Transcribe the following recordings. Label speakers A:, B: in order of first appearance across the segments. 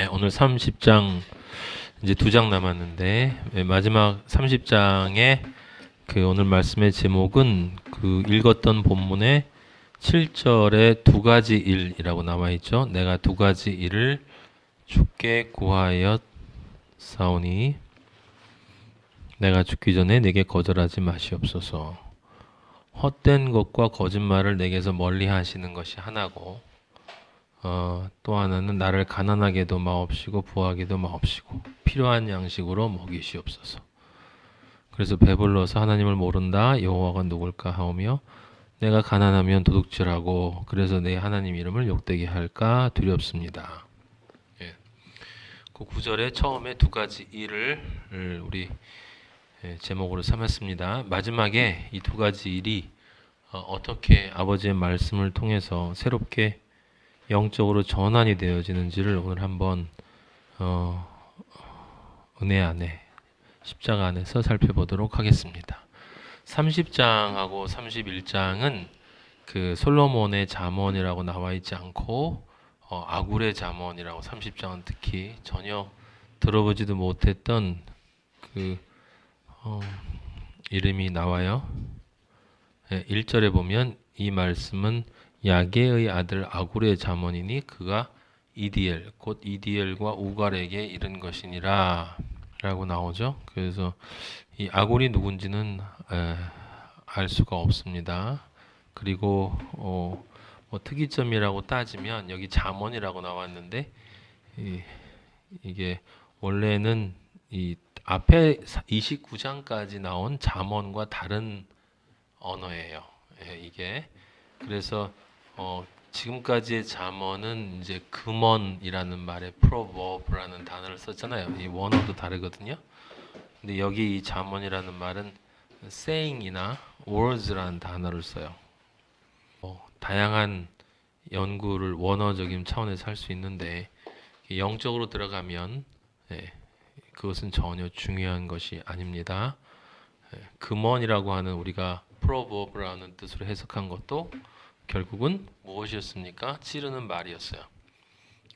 A: 네, 오늘 30장 이제 2장 남았는데 마지막 30장의 그 오늘 말씀의 제목은 그 읽었던 본문의 7절에 두 가지 일이라고 나와 있죠. 내가 두 가지 일을 주께 구하였사오니 내가 죽기 전에 내게 거절하지 마시옵소서. 헛된 것과 거짓말을 내게서 멀리 하시는 것이 하나고 또 하나는 나를 가난하게도 마옵시고 부하게도 마옵시고 필요한 양식으로 먹이시옵소서. 그래서 배불러서 하나님을 모른다 여호와가 누굴까 하오며 내가 가난하면 도둑질하고 그래서 내 하나님 이름을 욕되게 할까 두렵습니다. 예. 그 구절에 처음에 두 가지 일을 우리 제목으로 삼았습니다. 마지막에 이 두 가지 일이 어떻게 아버지의 말씀을 통해서 새롭게 영적으로 전환이 되어지는지를 오늘 한번 은혜 안에 십자가 안에서 살펴보도록 하겠습니다. 30장하고 31장은 그 솔로몬의 잠언이라고 나와 있지 않고 아굴의 잠언이라고 30장은 특히 전혀 들어보지도 못했던 그 이름이 나와요. 1절에 보면 이 말씀은 야게의 아들 아굴의 잠언이니 그가 이디엘 곧 이디엘과 우갈에게 이른 것이니라 라고 나오죠. 그래서 이 아굴이 누군지는 알 수가 없습니다. 그리고 뭐 특이점이라고 따지면 여기 잠언이라고 나왔는데 이게 원래는 이 앞에 29장까지 나온 잠언과 다른 언어예요. 이게 그래서 지금까지의 잠언은 이제 금언이라는 말에 proverb라는 단어를 썼잖아요. 이 원어도 다르거든요. 근데 여기 이 잠언이라는 말은 saying이나 words라는 단어를 써요. 다양한 연구를 원어적인 차원에서 할 수 있는데 영적으로 들어가면 그것은 전혀 중요한 것이 아닙니다. 금언이라고 하는 우리가 proverb라는 뜻으로 해석한 것도 결국은 무엇이었습니까? 찌르는 말이었어요.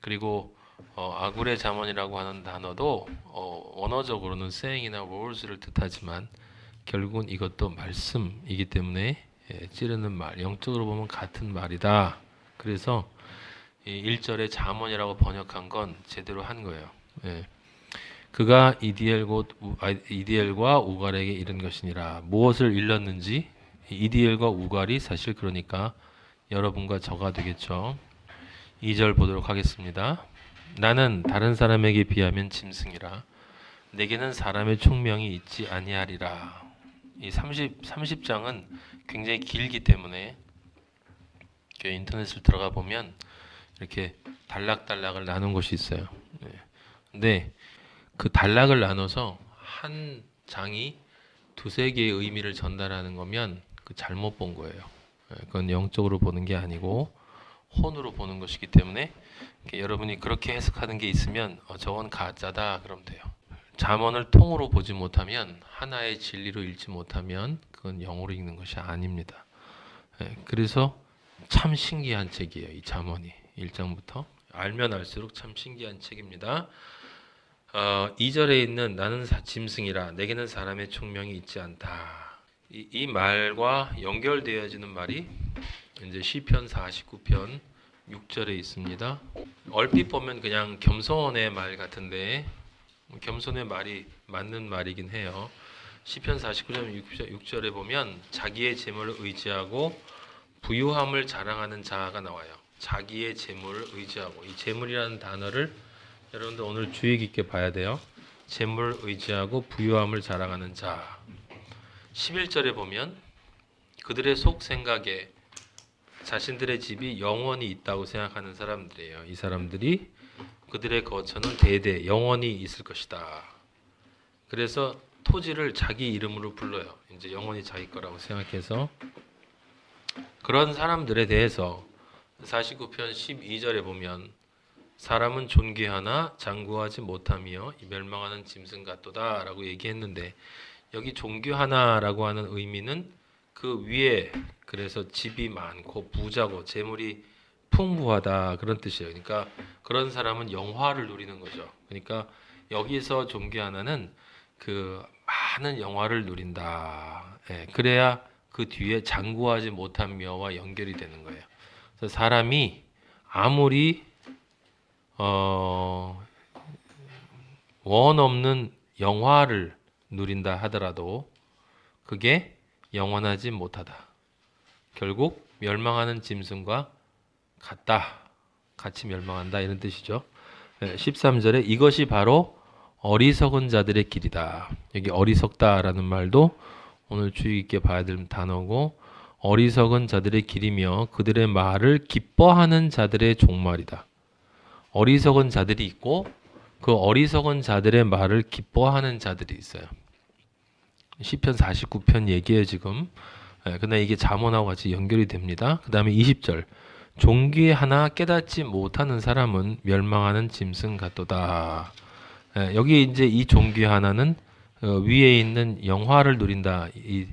A: 그리고 아굴의 잠언이라고 하는 단어도 원어적으로는 saying이나 words를 뜻하지만 결국은 이것도 말씀이기 때문에 찌르는 말, 영적으로 보면 같은 말이다. 그래서 1절에 잠언이라고 번역한 건 제대로 한 거예요. 그가 이디엘과 우갈에게 이른 것이니라. 무엇을 일렀는지 이디엘과 우갈이 사실 그러니까 여러분과 저가 되겠죠. 2절 보도록 하겠습니다. 나는 다른 사람에게 비하면 짐승이라 내게는 사람의 총명이 있지 아니하리라. 이 30장은 굉장히 길기 때문에 인터넷을 들어가 보면 이렇게 단락단락을 나눈 곳이 있어요. 근데 그 단락을 나눠서 한 장이 두세 개의 의미를 전달하는 거면 그 잘못 본 거예요. 그건 영적으로 보는 게 아니고 혼으로 보는 것이기 때문에 여러분이 그렇게 해석하는 게 있으면 저건 가짜다 그러면 돼요. 잠언을 통으로 보지 못하면 하나의 진리로 읽지 못하면 그건 영어로 읽는 것이 아닙니다. 그래서 참 신기한 책이에요. 이 잠언이 1장부터 알면 알수록 참 신기한 책입니다. 2절에 있는 나는 짐승이라 내게는 사람의 총명이 있지 않다. 이 말과 연결되어지는 말이 이제 시편 49편 6절에 있습니다. 얼핏 보면 그냥 겸손의 말 같은데 겸손의 말이 맞는 말이긴 해요. 시편 49편 6절에 보면 자기의 재물을 의지하고 부유함을 자랑하는 자가 나와요. 자기의 재물을 의지하고 이 재물이라는 단어를 여러분들 오늘 주의 깊게 봐야 돼요. 재물을 의지하고 부유함을 자랑하는 자. 11절에 보면 그들의 속 생각에 자신들의 집이 영원히 있다고 생각하는 사람들이에요. 이 사람들이 그들의 거처는 대대 영원히 있을 것이다. 그래서 토지를 자기 이름으로 불러요. 이제 영원히 자기 거라고 생각해서 그런 사람들에 대해서 49편 12절에 보면 사람은 존귀하나 장구하지 못하며 멸망하는 짐승 같도다 라고 얘기했는데 여기 존귀하나라고 하는 의미는 그 위에 그래서 집이 많고 부자고 재물이 풍부하다 그런 뜻이에요. 그러니까 그런 사람은 영화를 누리는 거죠. 그러니까 여기서 종교 하나는 그 많은 영화를 누린다. 예, 그래야 그 뒤에 장구하지 못한 묘와 연결이 되는 거예요. 그래서 사람이 아무리 원 없는 영화를 누린다 하더라도 그게 영원하지 못하다. 결국 멸망하는 짐승과 같다. 같이 멸망한다 이런 뜻이죠. 13절에 이것이 바로 어리석은 자들의 길이다. 여기 어리석다라는 말도 오늘 주의 깊게 봐야 될 단어고 어리석은 자들의 길이며 그들의 말을 기뻐하는 자들의 종말이다. 어리석은 자들이 있고 그 어리석은 자들의 말을 기뻐하는 자들이 있어요. 시편 49편 얘기예요 지금. 근데 이게 잠언하고 같이 연결이 됩니다. 그 다음에 20절 종기 하나 깨닫지 못하는 사람은 멸망하는 짐승 같도다. 여기 이제 이 종기 하나는 위에 있는 영화를 누린다. 이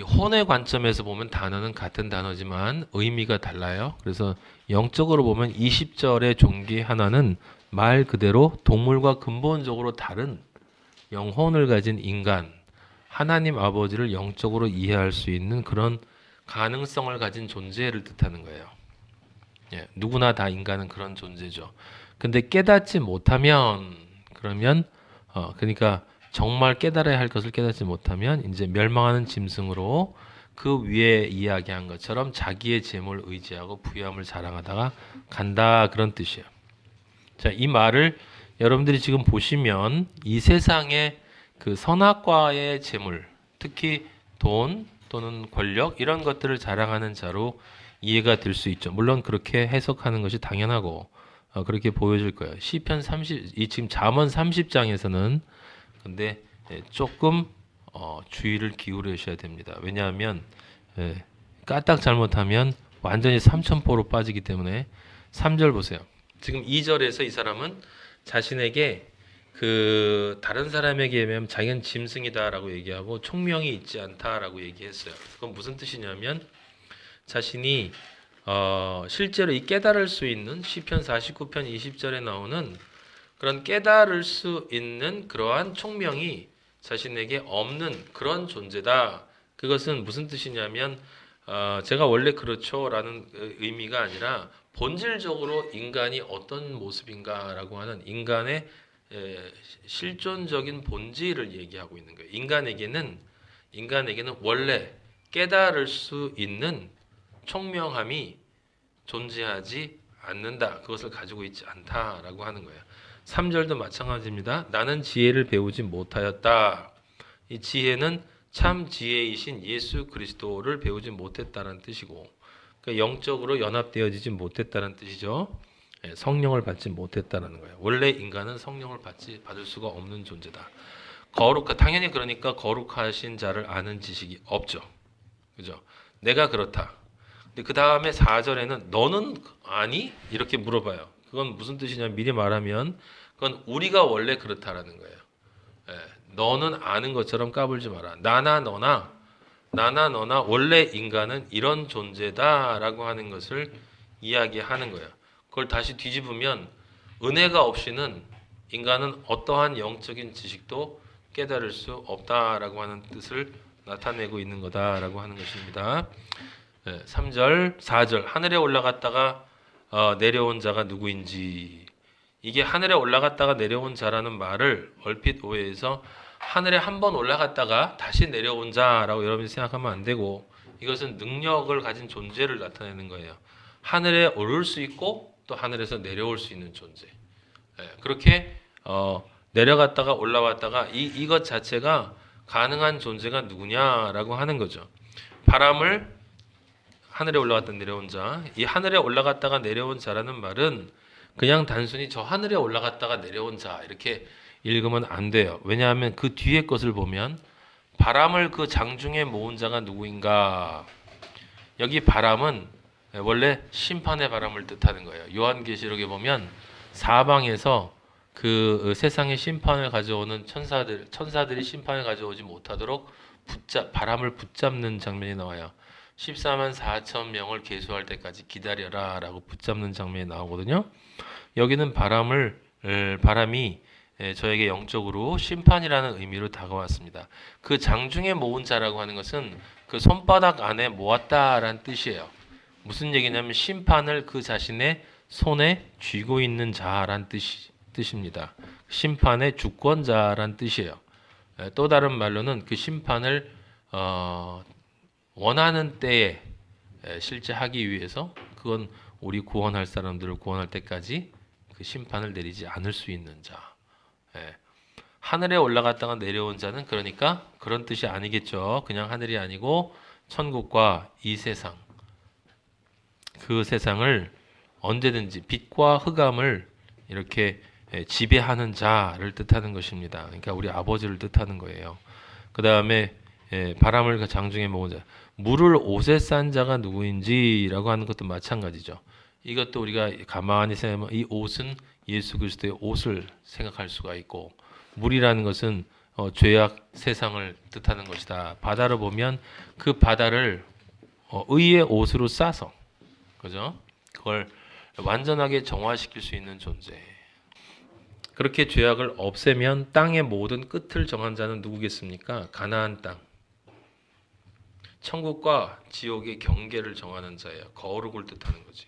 A: 혼의 관점에서 보면 단어는 같은 단어지만 의미가 달라요. 그래서 영적으로 보면 20절의 종기 하나는 말 그대로 동물과 근본적으로 다른 영혼을 가진 인간, 하나님 아버지를 영적으로 이해할 수 있는 그런 가능성을 가진 존재를 뜻하는 거예요. 예, 누구나 다 인간은 그런 존재죠. 근데 깨닫지 못하면 그러면 그러니까 정말 깨달아야 할 것을 깨닫지 못하면 이제 멸망하는 짐승으로 그 위에 이야기한 것처럼 자기의 재물을 의지하고 부유함을 자랑하다가 간다 그런 뜻이에요. 자, 이 말을 여러분들이 지금 보시면 이 세상의 그 선악과의 재물, 특히 돈 또는 권력 이런 것들을 자랑하는 자로 이해가 될 수 있죠. 물론 그렇게 해석하는 것이 당연하고 그렇게 보여질 거예요. 시편 30, 지금 잠언 30장에서는 근데 조금 주의를 기울이셔야 됩니다. 왜냐하면 까딱 잘못하면 완전히 삼천포로 빠지기 때문에 3절 보세요. 지금 2절에서 이 사람은 자신에게 그 다른 사람에게 비하면 자기는 짐승이다라고 얘기하고 총명이 있지 않다라고 얘기했어요. 그건 무슨 뜻이냐면 자신이 실제로 이 깨달을 수 있는 시편 49편 20절에 나오는 그런 깨달을 수 있는 그러한 총명이 자신에게 없는 그런 존재다. 그것은 무슨 뜻이냐면 제가 원래 그렇죠라는 의미가 아니라 본질적으로 인간이 어떤 모습인가라고 하는 인간의 실존적인 본질을 얘기하고 있는 거예요. 인간에게는 원래 깨달을 수 있는 총명함이 존재하지 않는다. 그것을 가지고 있지 않다라고 하는 거예요. 3절도 마찬가지입니다. 나는 지혜를 배우지 못하였다. 이 지혜는 참 지혜이신 예수 그리스도를 배우지 못했다는 뜻이고 그러니까 영적으로 연합되어지지 못했다는 뜻이죠. 성령을 받지 못했다는 거예요. 원래 인간은 성령을 받을 수가 없는 존재다. 당연히 그러니까 거룩하신 자를 아는 지식이 없죠. 그죠? 내가 그렇다. 근데 그 다음에 4절에는 너는 아니? 이렇게 물어봐요. 그건 무슨 뜻이냐면 미리 말하면 그건 우리가 원래 그렇다라는 거예요. 너는 아는 것처럼 까불지 마라. 나나 너나 원래 인간은 이런 존재다라고 하는 것을 이야기하는 거예요. 그걸 다시 뒤집으면 은혜가 없이는 인간은 어떠한 영적인 지식도 깨달을 수 없다라고 하는 뜻을 나타내고 있는 거다라고 하는 것입니다. 3절, 4절 하늘에 올라갔다가 내려온 자가 누구인지 이게 하늘에 올라갔다가 내려온 자라는 말을 얼핏 오해해서 하늘에 한 번 올라갔다가 다시 내려온 자라고 여러분이 생각하면 안 되고 이것은 능력을 가진 존재를 나타내는 거예요. 하늘에 오를 수 있고 또 하늘에서 내려올 수 있는 존재. 그렇게 내려갔다가 올라왔다가 이것 자체가 가능한 존재가 누구냐라고 하는 거죠. 바람을 하늘에 올라갔다 내려온 자, 이 하늘에 올라갔다가 내려온 자라는 말은 그냥 단순히 저 하늘에 올라갔다가 내려온 자 이렇게 읽으면 안 돼요. 왜냐하면 그 뒤에 것을 보면 바람을 그 장중에 모은 자가 누구인가? 여기 바람은 원래 심판의 바람을 뜻하는 거예요. 요한계시록에 보면 사방에서 그 세상의 심판을 가져오는 천사들이 심판을 가져오지 못하도록 바람을 붙잡는 장면이 나와요. 14만 4천 명을 계수할 때까지 기다려라 라고 붙잡는 장면이 나오거든요. 여기는 바람이 저에게 영적으로 심판이라는 의미로 다가왔습니다. 그 장중에 모은 자라고 하는 것은 그 손바닥 안에 모았다라는 뜻이에요. 무슨 얘기냐면 심판을 그 자신의 손에 쥐고 있는 자란 뜻입니다. 심판의 주권자란 뜻이에요. 또 다른 말로는 그 심판을 원하는 때에 실제 하기 위해서 그건 우리 구원할 사람들을 구원할 때까지 그 심판을 내리지 않을 수 있는 자. 하늘에 올라갔다가 내려온 자는 그러니까 그런 뜻이 아니겠죠. 그냥 하늘이 아니고 천국과 이 세상, 그 세상을 언제든지 빛과 흑암을 이렇게 지배하는 자를 뜻하는 것입니다. 그러니까 우리 아버지를 뜻하는 거예요. 그 다음에 바람을 장중에 모은 자, 물을 옷에 싼 자가 누구인지라고 하는 것도 마찬가지죠. 이것도 우리가 가만히 생각하면 이 옷은 예수 그리스도의 옷을 생각할 수가 있고, 물이라는 것은 죄악 세상을 뜻하는 것이다. 바다로 보면 그 바다를 의의 옷으로 싸서, 그죠? 그걸 완전하게 정화시킬 수 있는 존재. 그렇게 죄악을 없애면 땅의 모든 끝을 정한 자는 누구겠습니까? 가나안 땅. 천국과 지옥의 경계를 정하는 자예요. 거룩을 뜻하는 거지.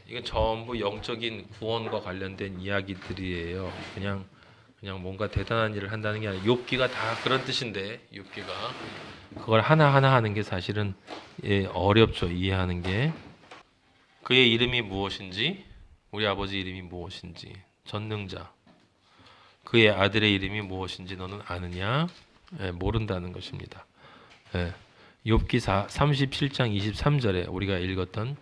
A: 이건 전부 영적인 구원과 관련된 이야기들이에요. 그냥 뭔가 대단한 일을 한다는 게 아니라 욥기가 다 그런 뜻인데, 욥기가 그걸 하나하나 하는 게 사실은 어렵죠. 이해하는 게. 그의 이름이 무엇인지, 우리 아버지 이름이 무엇인지, 전능자. 그의 아들의 이름이 무엇인지 너는 아느냐? 모른다는 것입니다. 욥기 37장 23절에 우리가 읽었던,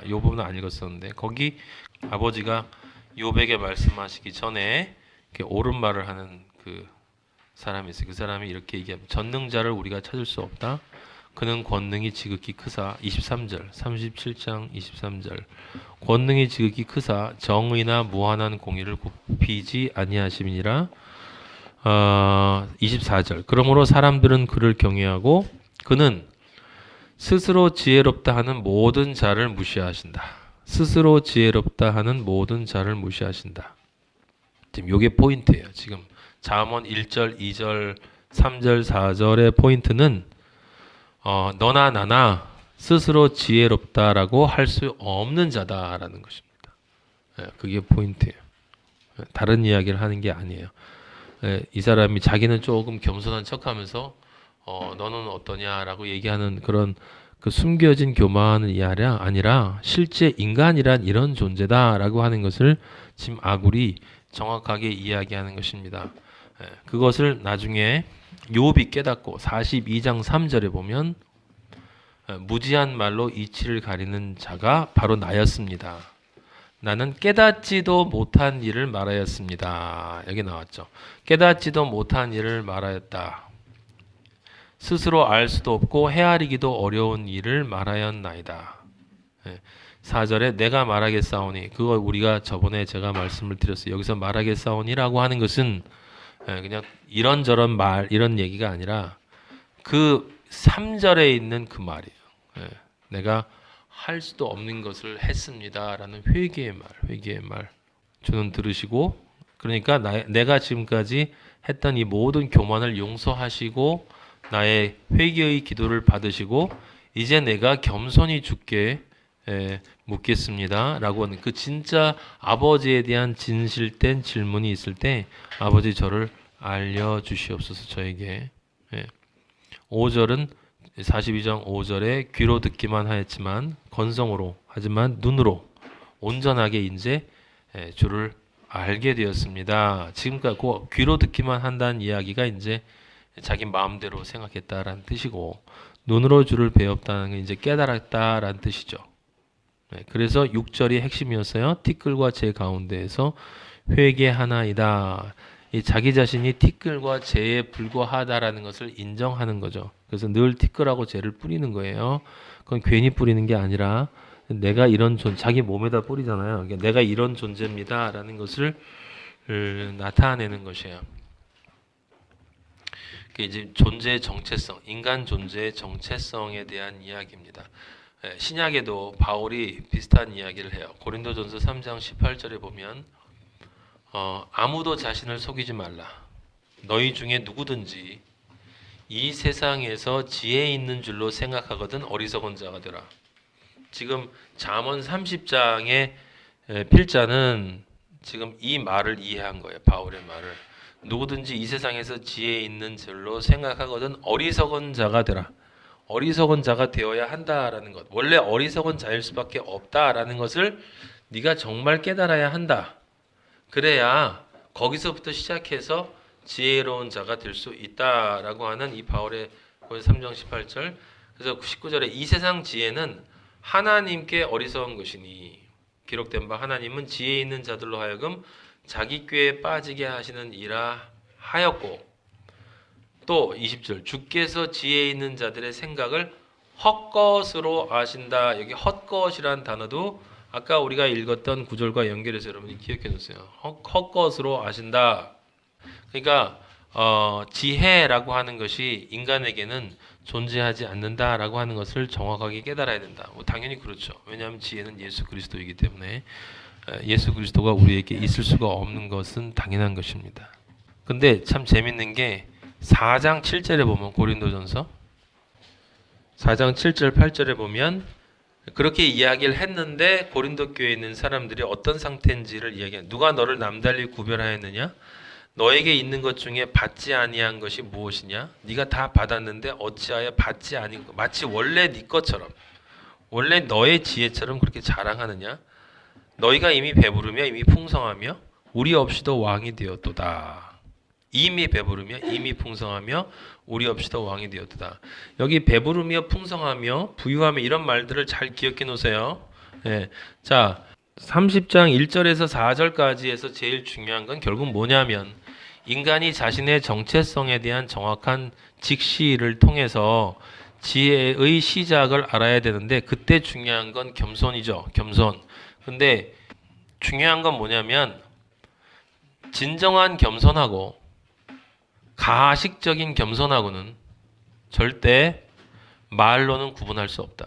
A: 이 부분은 안 읽었었는데, 거기 아버지가 욥에게 말씀하시기 전에 이렇게 옳은 말을 하는 그 사람이 있어요. 그 사람이 이렇게 얘기합니다. 전능자를 우리가 찾을 수 없다. 그는 권능이 지극히 크사. 23절 37장 23절 권능이 지극히 크사 정의나 무한한 공의를 굽히지 아니하심이니라. 24절 그러므로 사람들은 그를 경외하고 그는 스스로 지혜롭다 하는 모든 자를 무시하신다. 스스로 지혜롭다 하는 모든 자를 무시하신다. 지금 요게 포인트예요. 지금 잠언 1절, 2절, 3절, 4절의 포인트는 너나 나나 스스로 지혜롭다라고 할 수 없는 자다라는 것입니다. 그게 포인트예요. 다른 이야기를 하는 게 아니에요. 이 사람이 자기는 조금 겸손한 척하면서 너는 어떠냐라고 얘기하는 그런 그 숨겨진 교만이 아니라 실제 인간이란 이런 존재다라고 하는 것을 지금 아굴이 정확하게 이야기하는 것입니다. 그것을 나중에 욥이 깨닫고 42장 3절에 보면 무지한 말로 이치를 가리는 자가 바로 나였습니다. 나는 깨닫지도 못한 일을 말하였습니다. 여기 나왔죠. 깨닫지도 못한 일을 말하였다. 스스로 알 수도 없고 헤아리기도 어려운 일을 말하였나이다. 4절에 내가 말하겠사오니, 그거 우리가 저번에 제가 말씀을 드렸어요. 여기서 말하겠사오니라고 하는 것은 그냥 이런저런 말 이런 얘기가 아니라 그 3절에 있는 그 말이에요. 내가 할 수도 없는 것을 했습니다라는 회개의 말. 주는 들으시고, 그러니까 내가 지금까지 했던 이 모든 교만을 용서하시고 나의 회개의 기도를 받으시고 이제 내가 겸손히 주께 묻겠습니다 라고 하는 그 진짜 아버지에 대한 진실된 질문이 있을 때 아버지 저를 알려주시옵소서 저에게. 5절은 42장 5절에 귀로 듣기만 하였지만 건성으로 하지만 눈으로 온전하게 이제 주를 알게 되었습니다. 지금까지 귀로 듣기만 한다는 이야기가 이제 자기 마음대로 생각했다라는 뜻이고, 눈으로 주를 배웠다는 게 이제 깨달았다라는 뜻이죠. 그래서 6절이 핵심이었어요. 티끌과 재 가운데에서 회개하나이다. 이 자기 자신이 티끌과 재에 불과하다라는 것을 인정하는 거죠. 그래서 늘 티끌하고 재를 뿌리는 거예요. 그건 괜히 뿌리는 게 아니라 내가 이런 자기 몸에다 뿌리잖아요. 그러니까 내가 이런 존재입니다라는 것을 나타내는 것이에요. 이제 존재의 정체성, 인간 존재의 정체성에 대한 이야기입니다. 신약에도 바울이 비슷한 이야기를 해요. 고린도전서 3장 18절에 보면 아무도 자신을 속이지 말라. 너희 중에 누구든지 이 세상에서 지혜 있는 줄로 생각하거든 어리석은 자가 되라. 지금 잠언 30장의 필자는 지금 이 말을 이해한 거예요. 바울의 말을. 누구든지 이 세상에서 지혜 있는 줄로 생각하거든 어리석은 자가 되라. 어리석은 자가 되어야 한다라는 것. 원래 어리석은 자일 수밖에 없다라는 것을 네가 정말 깨달아야 한다. 그래야 거기서부터 시작해서 지혜로운 자가 될 수 있다라고 하는 이 바울의 3장 18절. 그래서 19절에 이 세상 지혜는 하나님께 어리석은 것이니 기록된 바 하나님은 지혜 있는 자들로 하여금 자기 꾀에 빠지게 하시는 이라 하였고, 또 20절 주께서 지혜 있는 자들의 생각을 헛것으로 아신다. 여기 헛것이란 단어도 아까 우리가 읽었던 구절과 연결해서 여러분이 기억해 놓으세요. 헛것으로 아신다. 그러니까 지혜라고 하는 것이 인간에게는 존재하지 않는다라고 하는 것을 정확하게 깨달아야 된다. 당연히 그렇죠. 왜냐하면 지혜는 예수 그리스도이기 때문에 예수 그리스도가 우리에게 있을 수가 없는 것은 당연한 것입니다. 근데 참 재밌는 게 4장 7절에 보면 고린도전서 4장 7절 8절에 보면 그렇게 이야기를 했는데 고린도 교회에 있는 사람들이 어떤 상태인지를 이야기해. 누가 너를 남달리 구별하였느냐? 너에게 있는 것 중에 받지 아니한 것이 무엇이냐? 네가 다 받았는데 어찌하여 받지 아닌 것, 마치 원래 네 것처럼, 원래 너의 지혜처럼 그렇게 자랑하느냐? 너희가 이미 배부르며 이미 풍성하며 우리 없이도 왕이 되었도다. 이미 배부르며 이미 풍성하며 우리 없이도 왕이 되었도다. 여기 배부르며 풍성하며 부유하며 이런 말들을 잘 기억해 놓으세요. 자, 30장 1절에서 4절까지 해서 제일 중요한 건 결국 뭐냐면 인간이 자신의 정체성에 대한 정확한 직시를 통해서 지혜의 시작을 알아야 되는데 그때 중요한 건 겸손이죠. 겸손. 근데 중요한 건 뭐냐면 진정한 겸손하고 가식적인 겸손하고는 절대 말로는 구분할 수 없다.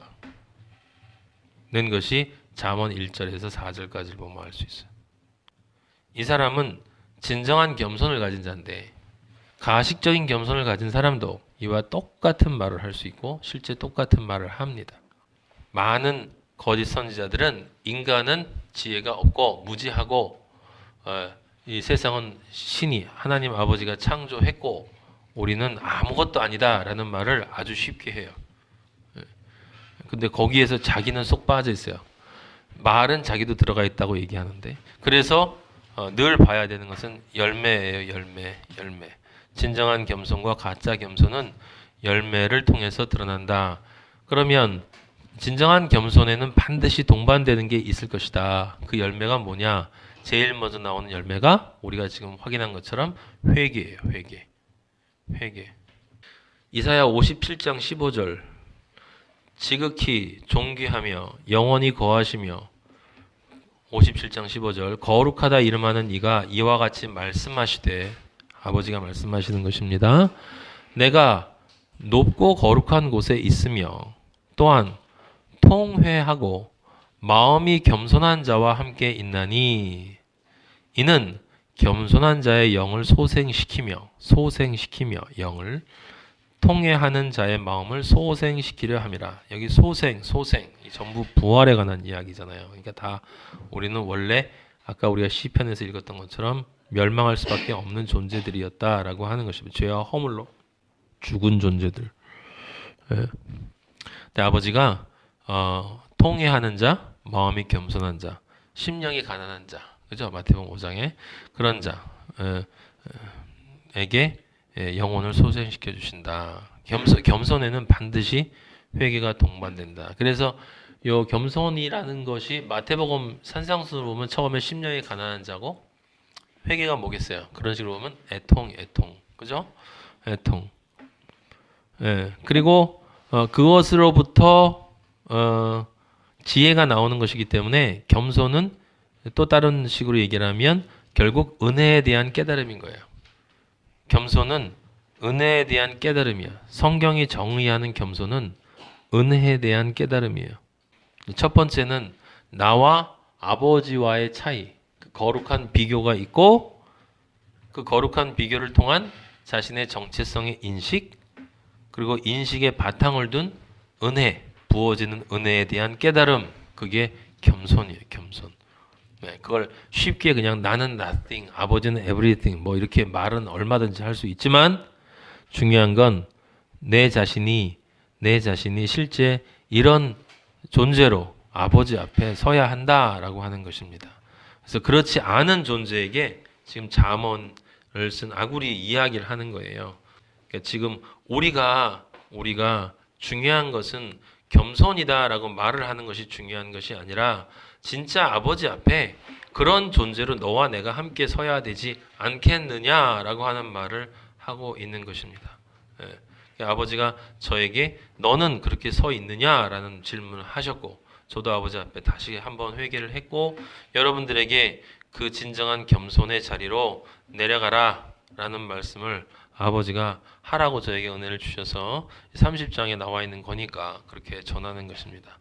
A: 는 것이 잠언 1절에서 4절까지를 보면 알 수 있어요. 이 사람은 진정한 겸손을 가진 자인데 가식적인 겸손을 가진 사람도 이와 똑같은 말을 할 수 있고 실제 똑같은 말을 합니다. 많은 거짓 선지자들은 인간은 지혜가 없고 무지하고 이 세상은 신이 하나님 아버지가 창조했고 우리는 아무것도 아니다라는 말을 아주 쉽게 해요. 근데 거기에서 자기는 쏙 빠져 있어요. 말은 자기도 들어가 있다고 얘기하는데 그래서 늘 봐야 되는 것은 열매예요. 열매. 진정한 겸손과 가짜 겸손은 열매를 통해서 드러난다. 그러면 진정한 겸손에는 반드시 동반되는 게 있을 것이다. 그 열매가 뭐냐? 제일 먼저 나오는 열매가 우리가 지금 확인한 것처럼 회개예요. 회개. 이사야 57장 15절 지극히 존귀하며 영원히 거하시며 57장 15절 거룩하다 이름하는 이가 이와 같이 말씀하시되 아버지가 말씀하시는 것입니다. 내가 높고 거룩한 곳에 있으며 또한 통회하고 마음이 겸손한 자와 함께 있나니 이는 겸손한 자의 영을 소생시키며 영을 통회하는 자의 마음을 소생시키려 함이라. 여기 소생 이 전부 부활에 관한 이야기잖아요. 그러니까 다 우리는 원래 아까 우리가 시편에서 읽었던 것처럼 멸망할 수밖에 없는 존재들이었다라고 하는 것입니다. 죄와 허물로 죽은 존재들. 근데 아버지가 통회하는 자, 마음이 겸손한 자, 심령이 가난한 자, 그죠? 마태복음 5장에 그런 자에게 영혼을 소생시켜 주신다. 겸손에는 반드시 회개가 동반된다. 그래서 요 겸손이라는 것이 마태복음 산상수를 보면 처음에 심령이 가난한 자고 회개가 뭐겠어요? 그런 식으로 보면 애통, 그죠? 애통. 그리고 그것으로부터 지혜가 나오는 것이기 때문에 겸손은 또 다른 식으로 얘기를 하면 결국 은혜에 대한 깨달음인 거예요. 겸손은 은혜에 대한 깨달음이야. 성경이 정의하는 겸손은 은혜에 대한 깨달음이에요. 첫 번째는 나와 아버지와의 차이, 그 거룩한 비교가 있고 그 거룩한 비교를 통한 자신의 정체성의 인식, 그리고 인식의 바탕을 둔 은혜, 부어지는 은혜에 대한 깨달음, 그게 겸손이에요. 겸손. 네, 그걸 쉽게 그냥 나는 nothing, 아버지는 everything 뭐 이렇게 말은 얼마든지 할 수 있지만 중요한 건 내 자신이 실제 이런 존재로 아버지 앞에 서야 한다라고 하는 것입니다. 그래서 그렇지 않은 존재에게 지금 잠언을 쓴 아굴이 이야기를 하는 거예요. 그러니까 지금 우리가 중요한 것은 겸손이다라고 말을 하는 것이 중요한 것이 아니라 진짜 아버지 앞에 그런 존재로 너와 내가 함께 서야 되지 않겠느냐라고 하는 말을 하고 있는 것입니다. 예. 아버지가 저에게 너는 그렇게 서 있느냐라는 질문을 하셨고 저도 아버지 앞에 다시 한번 회개를 했고 여러분들에게 그 진정한 겸손의 자리로 내려가라 라는 말씀을 아버지가 하라고 저에게 은혜를 주셔서 30장에 나와 있는 거니까 그렇게 전하는 것입니다.